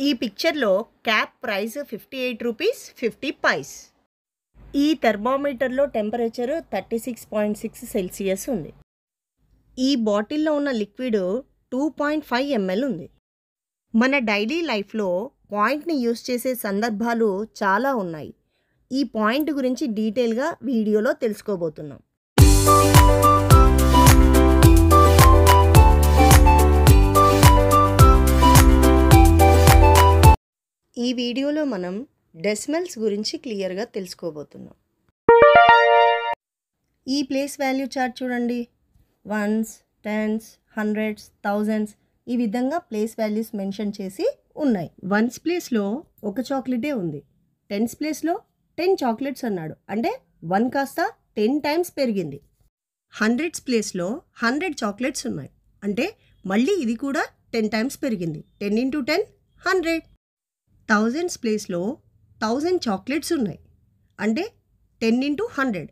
ఈ పిక్చర్లో cap price 58 rupees 50 vice. ఈ థర్మామీటర్లో టెంపరేచర్ 36.6 సెల్సియస్ ఉంది. ఈ బాటిల్లో ఉన్న లిక్విడ్ 2.5 ml ఉంది. మన డైలీ లైఫ్లో పాయింట్ని యూస్ చేసే సందర్భాలు చాలా ఉన్నాయి. ఈ పాయింట్ గురించి డీటెయిల్గా వీడియోలో తెలుసుకోబోతున్నాం. ఈ వీడియోలో మనం డెసిమల్స్ గురించి క్లియర్గా తెలుసుకోబోతున్నాం. ఈ ప్లేస్ వాల్యూ చార్ట్ చూడండి. వన్స్, టెన్స్, హండ్రెడ్స్, థౌజండ్స్ ఈ విధంగా ప్లేస్ వాల్యూస్ మెన్షన్ చేసి ఉన్నాయి. వన్స్ ప్లేస్లో ఒక చాక్లెటే ఉంది. టెన్స్ ప్లేస్లో 10 చాక్లెట్స్ అన్నాడు, అంటే 1 కాస్త 10 టైమ్స్ పెరిగింది. హండ్రెడ్స్ ప్లేస్లో 100 చాక్లెట్స్ ఉన్నాయి, అంటే మళ్ళీ ఇది కూడా 10 టైమ్స్ పెరిగింది. 10 × 10 100. థౌజండ్స్ ప్లేస్లో 1000 చాక్లెట్స్ ఉన్నాయి, అంటే 10 × 100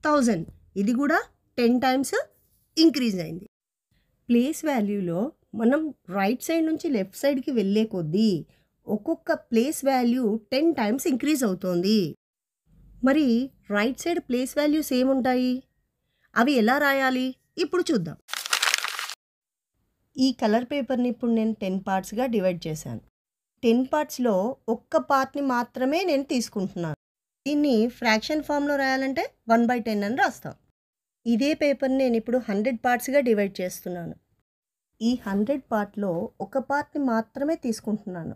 1000. ఇది కూడా 10 టైమ్స్ ఇంక్రీజ్ అయింది. ప్లేస్ వాల్యూలో మనం రైట్ సైడ్ నుంచి లెఫ్ట్ సైడ్కి వెళ్ళే కొద్దీ ఒక్కొక్క ప్లేస్ వాల్యూ 10 టైమ్స్ ఇంక్రీజ్ అవుతోంది. మరి రైట్ సైడ్ ప్లేస్ వాల్యూస్ ఏముంటాయి, అవి ఎలా రాయాలి ఇప్పుడు చూద్దాం. ఈ కలర్ పేపర్ని ఇప్పుడు నేను 10 పార్ట్స్గా డివైడ్ చేశాను. 10 పార్ట్స్లో ఒక్క పార్ట్ని మాత్రమే నేను తీసుకుంటున్నాను. దీన్ని ఫ్రాక్షన్ ఫామ్లో రాయాలంటే 1/10 అని రాస్తాం. ఇదే పేపర్ని నేను ఇప్పుడు 100 పార్ట్స్గా డివైడ్ చేస్తున్నాను. ఈ 100 పార్ట్లో ఒక పార్ట్ని మాత్రమే తీసుకుంటున్నాను.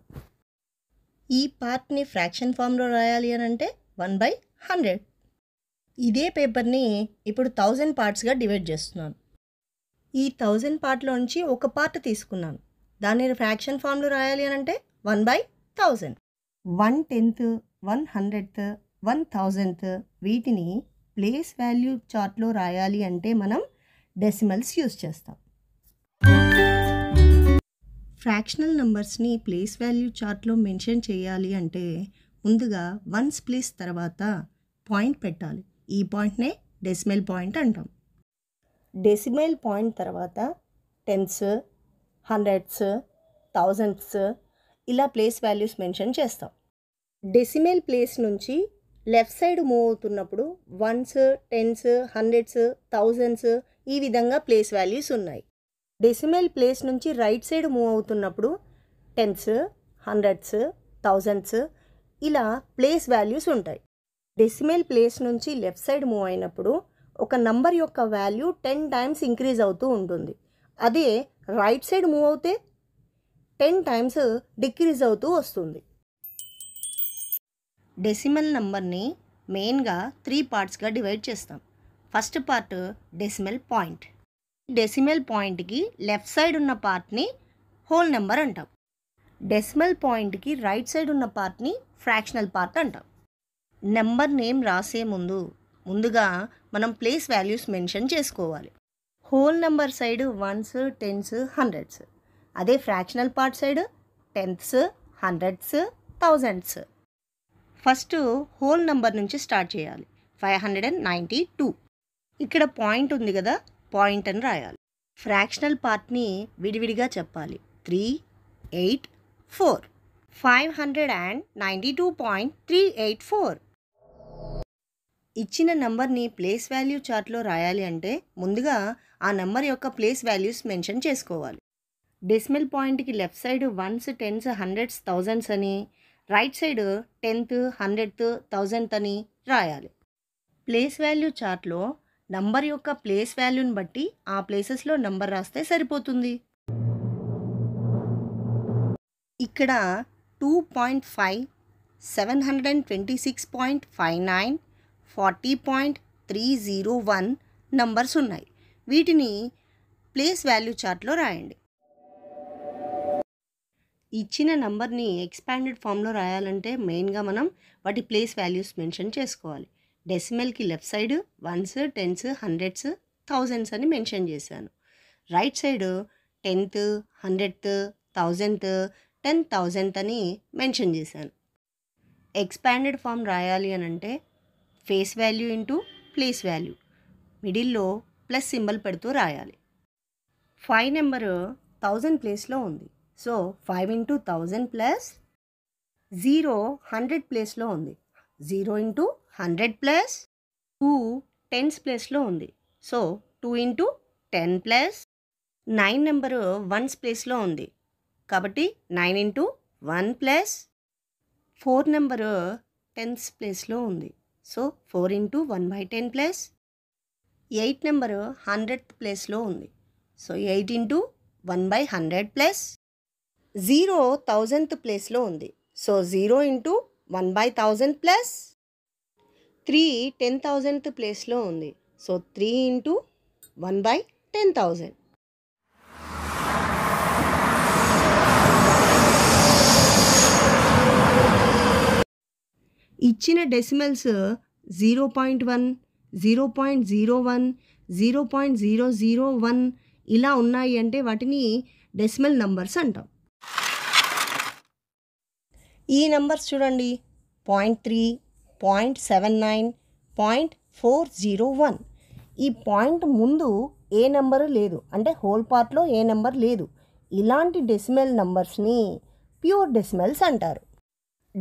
ఈ పార్ట్ని ఫ్రాక్షన్ ఫామ్లో రాయాలి అని అంటే 1/100. ఇదే పేపర్ని ఇప్పుడు 1000 పార్ట్స్గా డివైడ్ చేస్తున్నాను. ఈ 1000 పార్ట్లోంచి ఒక పార్ట్ తీసుకున్నాను. దాన్ని ఫ్రాక్షన్ ఫామ్లో రాయాలి అని అంటే 1/1000. 1/10, 100th, 1000th వీటిని ప్లేస్ వాల్యూ చార్ట్లో రాయాలి అంటే మనం డెసిమల్స్ యూస్ చేస్తాం. ఫ్రాక్షనల్ నంబర్స్ని ప్లేస్ వాల్యూ చార్ట్లో మెన్షన్ చేయాలి అంటే ముందుగా వన్స్ ప్లేస్ తర్వాత పాయింట్ పెట్టాలి. ఈ పాయింట్నే డెసిమల్ పాయింట్ అంటాం. డెసిమల్ పాయింట్ తర్వాత టెన్స్, హండ్రెడ్స్, థౌజండ్స్ ఇలా ప్లేస్ వాల్యూస్ మెన్షన్ చేస్తాం. డెసిమల్ ప్లేస్ నుంచి లెఫ్ట్ సైడ్ మూవ్ అవుతున్నప్పుడు వన్స్, టెన్స్, హండ్రెడ్స్, థౌజండ్స్ ఈ విధంగా ప్లేస్ వాల్యూస్ ఉన్నాయి. డెసిమల్ ప్లేస్ నుంచి రైట్ సైడ్ మూవ్ అవుతున్నప్పుడు టెన్స్, హండ్రెడ్స్, థౌజండ్స్ ఇలా ప్లేస్ వాల్యూస్ ఉంటాయి. డెసిమల్ ప్లేస్ నుంచి లెఫ్ట్ సైడ్ మూవ్ అయినప్పుడు ఒక నంబర్ యొక్క వాల్యూ 10 టైమ్స్ ఇంక్రీజ్ అవుతూ ఉంటుంది. అదే రైట్ సైడ్ మూవ్ అవుతే 10 టైమ్స్ డిక్రీజ్ అవుతూ వస్తుంది. డెసిమల్ నంబర్ని మెయిన్గా 3 పార్ట్స్గా డివైడ్ చేస్తాం. First part decimal point. Decimal పాయింట్కి లెఫ్ట్ సైడ్ ఉన్న పార్ట్ని హోల్ నెంబర్ అంటాం. డెసిమల్ పాయింట్కి రైట్ సైడ్ ఉన్న పార్ట్ని ఫ్రాక్షనల్ పార్ట్ అంటాం. నెంబర్ నేమ్ రాసే ముందుగా మనం ప్లేస్ వాల్యూస్ మెన్షన్ చేసుకోవాలి. Whole number side ones, tens, hundreds. అదే fractional part side tenths, hundreds, thousands. First whole number నుంచి స్టార్ట్ చేయాలి. 592. ఇక్కడ పాయింట్ ఉంది కదా, పాయింట్ అని రాయాలి. ఫ్రాక్షనల్ పార్ట్ని విడివిడిగా చెప్పాలి. 3, 8, 4. 592.384. ఇచ్చిన నెంబర్ని ప్లేస్ వాల్యూ చార్ట్లో రాయాలి అంటే ముందుగా ఆ నెంబర్ యొక్క ప్లేస్ వాల్యూస్ మెన్షన్ చేసుకోవాలి. డెసిమల్ పాయింట్కి left side ones, tens, hundreds, thousands అని, right side 10th, 100th, 1000th అని రాయాలి. ప్లేస్ వాల్యూ చార్ట్లో నంబర్ యొక్క ప్లేస్ వాల్యూని బట్టి ఆ ప్లేసెస్లో నంబర్ రాస్తే సరిపోతుంది. ఇక్కడ 2.5, 726.59, 40.301 నంబర్స్ ఉన్నాయి. వీటిని ప్లేస్ వాల్యూ చార్ట్లో రాయండి. ఇచ్చిన నంబర్ని ఎక్స్పాండెడ్ ఫామ్లో రాయాలంటే మెయిన్గా మనం వాటి ప్లేస్ వాల్యూస్ మెన్షన్ చేసుకోవాలి. డెసిమల్కి left side ones, tens, hundreds, thousands అని మెన్షన్ చేశాను. Right side 10th, 100th, 1000th, 10,000th అని మెన్షన్ చేశాను. ఎక్స్పాండెడ్ ఫామ్ రాయాలి అని అంటే face value into place value, మిడిల్లో ప్లస్ సింబల్ పెడుతూ రాయాలి. 5 నెంబరు 1000 ప్లేస్లో ఉంది, సో 5 ఇంటూ 1000 ప్లస్ 0 100 ప్లేస్లో ఉంది. 0 ఇంటూ 100 ప్లస్ 2 టెన్స్ ప్లేస్లో ఉంది. So 2 into 10 plus 9 number once ప్లేస్లో ఉంది కాబట్టి 9 ఇంటూ 1 ప్లస్ 4 నెంబరు టెన్స్ ప్లేస్లో ఉంది. So 4 into 1/10 plus 8 number 100th ప్లేస్లో ఉంది. సో 8 ఇంటూ 1/100 ప్లస్ 0 1000th ప్లేస్లో ఉంది. సో 0 ఇంటూ 1/1000 ప్లస్ 3 10,000th ప్లేస్లో ఉంది. So 3 into 1/10,000. ఇచ్చిన డెసిమల్స్ 0.1, 0.01, 0.001 ఇలా ఉన్నాయి అంటే వాటిని డెసిమల్ నంబర్స్ అంటాం. ఈ నంబర్స్ చూడండి 0.3, 0.79, 0.401. ఈ పాయింట్ ముందు ఏ నెంబరు లేదు, అంటే హోల్ పార్ట్లో ఏ నెంబర్ లేదు. ఇలాంటి డెసిమల్ నంబర్స్ని ప్యూర్ డెసిమల్స్ అంటారు.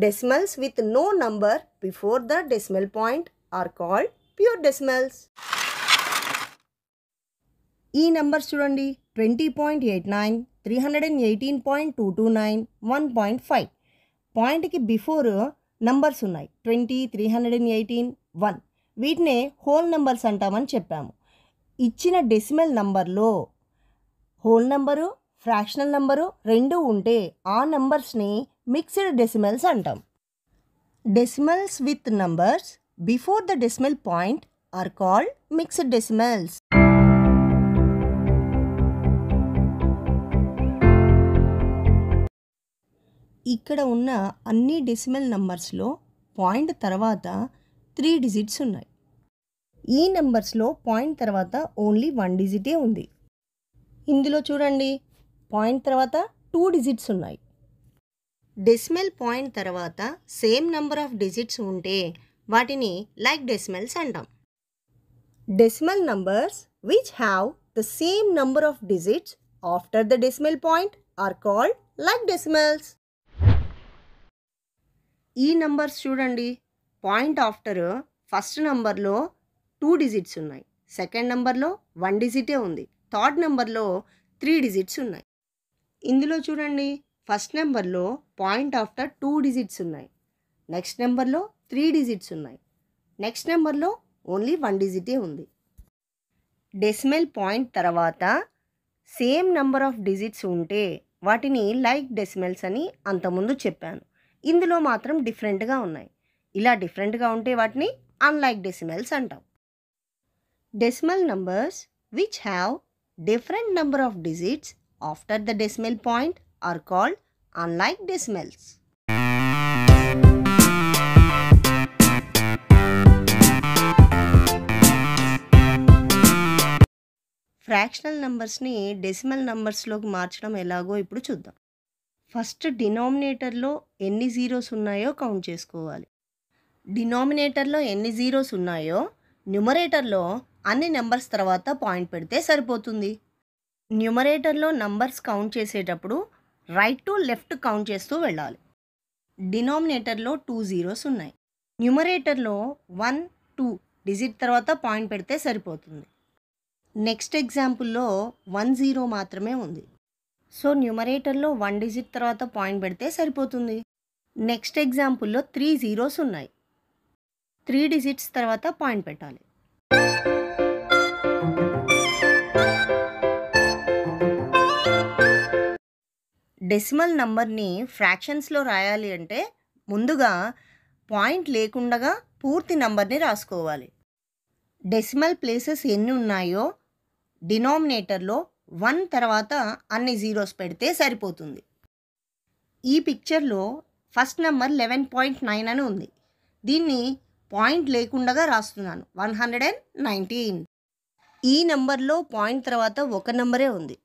Decimals with no number before the decimal point are called pure decimals. ఈ నంబర్స్ చూడండి 20.89, 318.229, 1.5. పాయింట్కి బిఫోర్ నంబర్స్ ఉన్నాయి 20, 318, 1. వీటినే హోల్ నంబర్స్ అంటామని చెప్పాము. ఇచ్చిన డెసిమల్ నంబర్లో హోల్ నంబరు ఫ్రాక్షనల్ నంబరు రెండు ఉంటే ఆ నంబర్స్ని మిక్స్డ్ డెసిమల్స్ అంటాం. Decimals with numbers before the decimal point are called mixed decimals. ఇక్కడ ఉన్న అన్ని డెసిమల్ నంబర్స్లో పాయింట్ తర్వాత 3 డిజిట్స్ ఉన్నాయి. ఈ నెంబర్స్లో పాయింట్ తర్వాత ఓన్లీ 1 డిజిటే ఉంది. ఇందులో చూడండి పాయింట్ తర్వాత 2 డిజిట్స్ ఉన్నాయి. డెసిమల్ పాయింట్ తర్వాత సేమ్ నెంబర్ ఆఫ్ డిజిట్స్ ఉంటే వాటిని లైక్ డెసిమల్స్ అంటాం. Decimal numbers which have the same number of digits after the decimal point are called like decimals. ఈ నంబర్స్ చూడండి పాయింట్ ఆఫ్టర్ ఫస్ట్ నెంబర్లో 2 digits ఉన్నాయి, second నెంబర్లో 1 డిజిటే ఉంది, థర్డ్ నెంబర్లో 3 డిజిట్స్ ఉన్నాయి. ఇందులో చూడండి ఫస్ట్ నెంబర్లో పాయింట్ ఆఫ్టర్ 2 డిజిట్స్ ఉన్నాయి, నెక్స్ట్ నెంబర్లో 3 డిజిట్స్ ఉన్నాయి, నెక్స్ట్ నెంబర్లో ఓన్లీ 1 డిజిటే ఉంది. డెసిమల్ పాయింట్ తర్వాత సేమ్ నెంబర్ ఆఫ్ డిజిట్స్ ఉంటే వాటిని లైక్ డెసిమల్స్ అని అంతకుముందు చెప్పాను. ఇందులో మాత్రం డిఫరెంట్గా ఉన్నాయి. ఇలా డిఫరెంట్గా ఉంటే వాటిని అన్లైక్ డెసిమల్స్ అంటాం. Decimal numbers which have different number of digits after the decimal point are called unlike decimals. ఫ్రాక్షనల్ నంబర్స్ని డెసిమల్ నంబర్స్లోకి మార్చడం ఎలాగో ఇప్పుడు చూద్దాం. ఫస్ట్ డినామినేటర్లో ఎన్ని జీరోస్ ఉన్నాయో కౌంట్ చేసుకోవాలి. డినామినేటర్లో ఎన్ని జీరోస్ ఉన్నాయో న్యూమరేటర్లో అన్ని నెంబర్స్ తర్వాత పాయింట్ పెడితే సరిపోతుంది. న్యూమరేటర్లో నంబర్స్ కౌంట్ చేసేటప్పుడు రైట్ టు లెఫ్ట్ కౌంట్ చేస్తూ వెళ్ళాలి. డినామినేటర్లో 2 జీరోస్ ఉన్నాయి. న్యూమరేటర్లో 1, 2 డిజిట్ తర్వాత పాయింట్ పెడితే సరిపోతుంది. నెక్స్ట్ ఎగ్జాంపుల్లో 1 జీరో మాత్రమే ఉంది. సో న్యూమరేటర్లో 1 డిజిట్ తర్వాత పాయింట్ పెడితే సరిపోతుంది. నెక్స్ట్ ఎగ్జాంపుల్లో 3 జీరోస్ ఉన్నాయి. 3 డిజిట్స్ తర్వాత పాయింట్ పెట్టాలి. డెసిమల్ నంబర్ని ఫ్రాక్షన్స్లో రాయాలి అంటే ముందుగా పాయింట్ లేకుండా పూర్తి నంబర్ని రాసుకోవాలి. డెసిమల్ ప్లేసెస్ ఎన్ని ఉన్నాయో డినామినేటర్లో 1 తర్వాత అన్ని జీరోస్ పెడితే సరిపోతుంది. ఈ పిక్చర్లో ఫస్ట్ నెంబర్ 11.9 అని ఉంది. దీన్ని పాయింట్ లేకుండా రాస్తున్నాను 119. ఈ నెంబర్లో పాయింట్ తర్వాత ఒక నెంబరే ఉంది.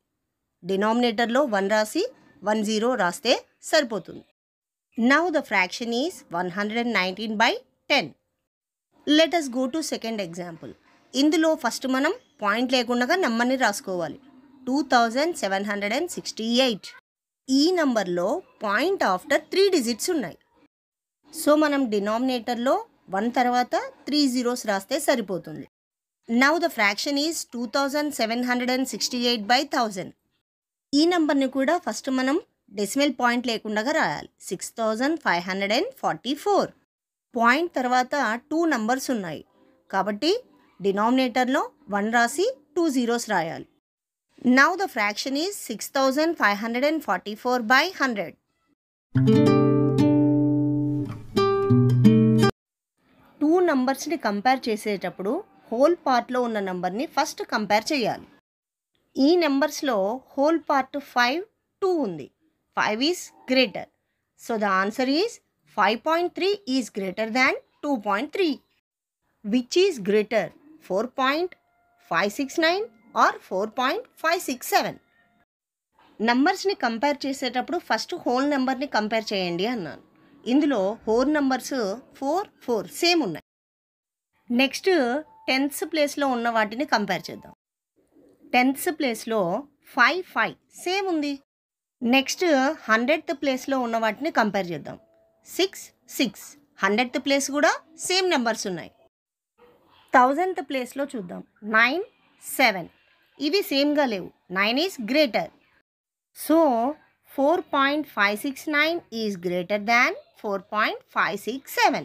డినామినేటర్లో 1 రాసి 10 రాస్తే సరిపోతుంది. Now the fraction is 119/10. Let us go to second example. ఇందులో ఫస్ట్ మనం పాయింట్ లేకుండా నెంబర్ని రాసుకోవాలి 2768. ఈ నంబర్లో పాయింట్ ఆఫ్టర్ 3 డిజిట్స్ ఉన్నాయి. సో మనం డినామినేటర్లో 1 తర్వాత 3 zeros రాస్తే సరిపోతుంది. Now the fraction is 2768/1000. ఈ నంబర్ని కూడా ఫస్ట్ మనం డెసిమల్ పాయింట్ లేకుండా రాయాలి. 6544. పాయింట్ తర్వాత 2 నంబర్స్ ఉన్నాయి కాబట్టి డినామినేటర్లో 1 రాసి 2 zeros రాయాలి. Now the fraction is 6544/100. 2 నంబర్స్ని కంపేర్ చేసేటప్పుడు హోల్ పార్ట్లో ఉన్న నంబర్ని ఫస్ట్ కంపేర్ చేయాలి. ఈ నెంబర్స్లో హోల్ పార్ట్ 5, 2 ఉంది. 5 is greater. So the answer is 5.3 is greater than 2.3. Which is greater 4.569 or 4.567? నంబర్స్ని కంపేర్ చేసేటప్పుడు ఫస్ట్ హోల్ నెంబర్ని కంపేర్ చేయండి అన్నాను. ఇందులో హోల్ నెంబర్స్ 4, 4 సేమ్ ఉన్నాయి. నెక్స్ట్ 10th ప్లేస్లో ఉన్న వాటిని కంపేర్ చేద్దాం. 10th ప్లేస్లో 5, 5 సేమ్ ఉంది. నెక్స్ట్ 100th ప్లేస్లో ఉన్న వాటిని కంపేర్ చేద్దాం. 6, 6 100th ప్లేస్ కూడా సేమ్ నెంబర్స్ ఉన్నాయి. 1000th ప్లేస్లో చూద్దాం. 9, 7 ఇవి సేమ్గా లేవు. 9 is greater. So 4.569 is greater than 4.567.